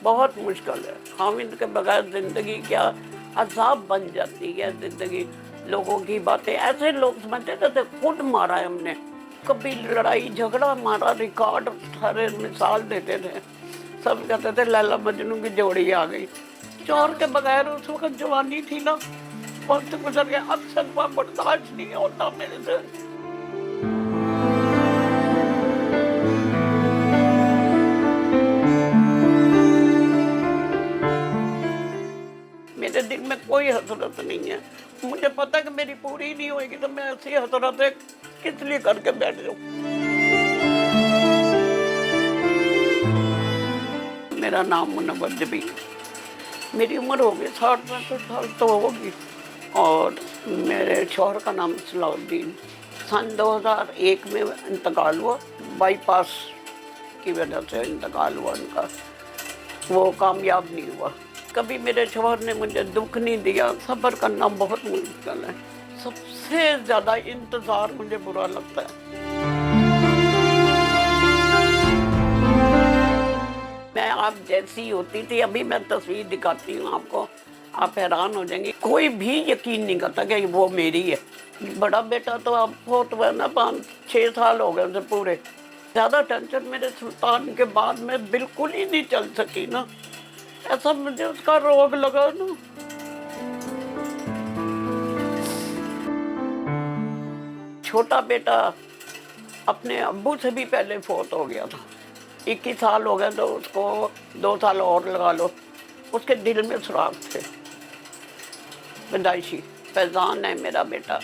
बहुत मुश्किल है। खाविंद के बगैर ज़िंदगी क्या अज़ाब बन जाती है ज़िंदगी। लोगों की बातें ऐसे लोग समझते थे खुद मारा है हमने, कभी लड़ाई झगड़ा मारा, रिकॉर्ड सारे मिसाल देते थे। सब कहते थे लैला मजनू की जोड़ी आ गई। चोर के बगैर उस वक्त जवानी थी ना, वक्त गुजर गया। अब सदमा बर्दाश्त नहीं होता मेरे से। मेरे दिल में कोई हसरत नहीं है। मुझे पता है कि मेरी पूरी नहीं होगी तो मैं ऐसी हसरतें किस लिए करके बैठ जाऊँ। मेरा नाम मुनव्वर जबीन। मेरी उम्र होगी 60-65 साल तो होगी। और मेरे शौहर का नाम सलाउद्दीन। सन 2001 में इंतकाल हुआ, बाईपास की वजह से इंतकाल हुआ उनका। वो कामयाब नहीं हुआ। कभी मेरे शौहर ने मुझे दुख नहीं दिया। सब्र करना बहुत मुश्किल है। सबसे ज़्यादा इंतज़ार मुझे बुरा लगता है। मैं आप जैसी होती थी, अभी मैं तस्वीर दिखाती हूँ आपको, आप हैरान हो जाएंगी। कोई भी यकीन नहीं करता कि वो मेरी है। बड़ा बेटा तो अब बहुत हुआ ना, 5-6 साल हो गए उसे पूरे। ज़्यादा टेंशन मेरे सुल्तान के बाद में बिल्कुल ही नहीं चल सकी ना। ऐसा मुझे उसका रोग लगा ना। छोटा बेटा अपने अब्बू से भी पहले फौत हो गया था। 21 साल हो गए तो उसको 2 साल और लगा लो। उसके दिल में सुराख थे पैदाइशी। फैजान है मेरा बेटा,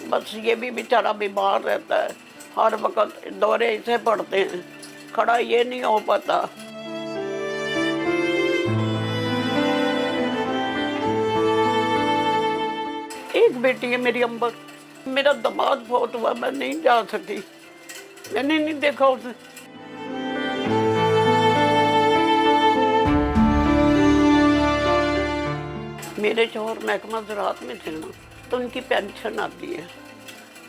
बस ये भी बेचारा बीमार रहता है। हर वक्त दौरे इसे पड़ते हैं, खड़ा ये नहीं हो पाता। एक बेटी है मेरी अंबर। मेरा दामाद बहुत हुआ, मैं नहीं जा सकी, मैंने नहीं देखा उसे। मेरे शौहर महकमा ज़राअत में थे ना, तो उनकी पेंशन आती है,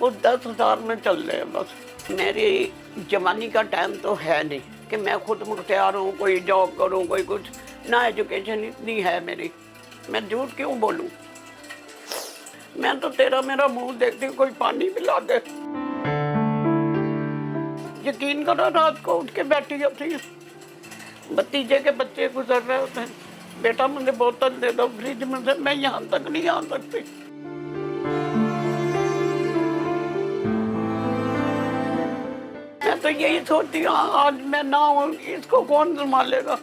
वो 10,000 में चल रहे हैं बस। मेरी जवानी का टाइम तो है नहीं कि मैं खुद मुख्तियार हूँ, कोई जॉब करूँ, कोई कुछ ना। एजुकेशन इतनी है मेरी, मैं झूठ क्यों बोलूँ। मैं तो तेरा मेरा मुंह देखती हूँ, कोई पानी पिला दे। यकीन करो, रात को उठ के बैठी होती है, भतीजे के बच्चे गुजर रहे होते हैं, बेटा मुझे बोतल दे दो फ्रिज में से, मैं यहाँ तक नहीं आ सकती। मैं तो यही सोचती हूँ आज मैं ना हूँ, इसको कौन संभालेगा।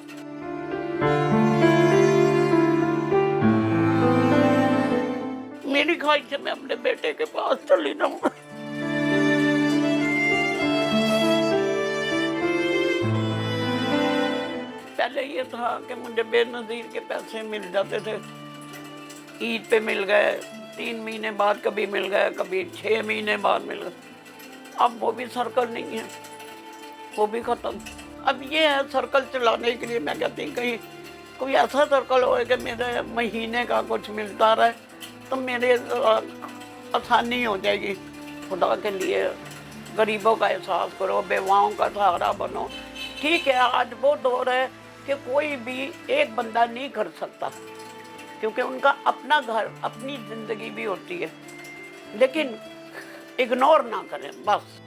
मेरी ख्वाहिश है मैं अपने बेटे के पास चली जाऊँ। पहले ये था कि मुझे बेनज़ीर के पैसे मिल जाते थे, ईद पे मिल गए, 3 महीने बाद कभी मिल गए, कभी 6 महीने बाद मिल गए। अब वो भी सर्कल नहीं है, वो भी ख़त्म। अब ये है सर्कल चलाने के लिए मैं कहती हूँ कहीं कोई ऐसा सर्कल हो कि मेरे महीने का कुछ मिलता रहे तो मेरे आसानी हो जाएगी। खुदा के लिए गरीबों का एहसास करो, बेवाओं का सहारा बनो। ठीक है, आज वो दौर है कि कोई भी एक बंदा नहीं कर सकता, क्योंकि उनका अपना घर, अपनी ज़िंदगी भी होती है, लेकिन इग्नोर ना करें बस।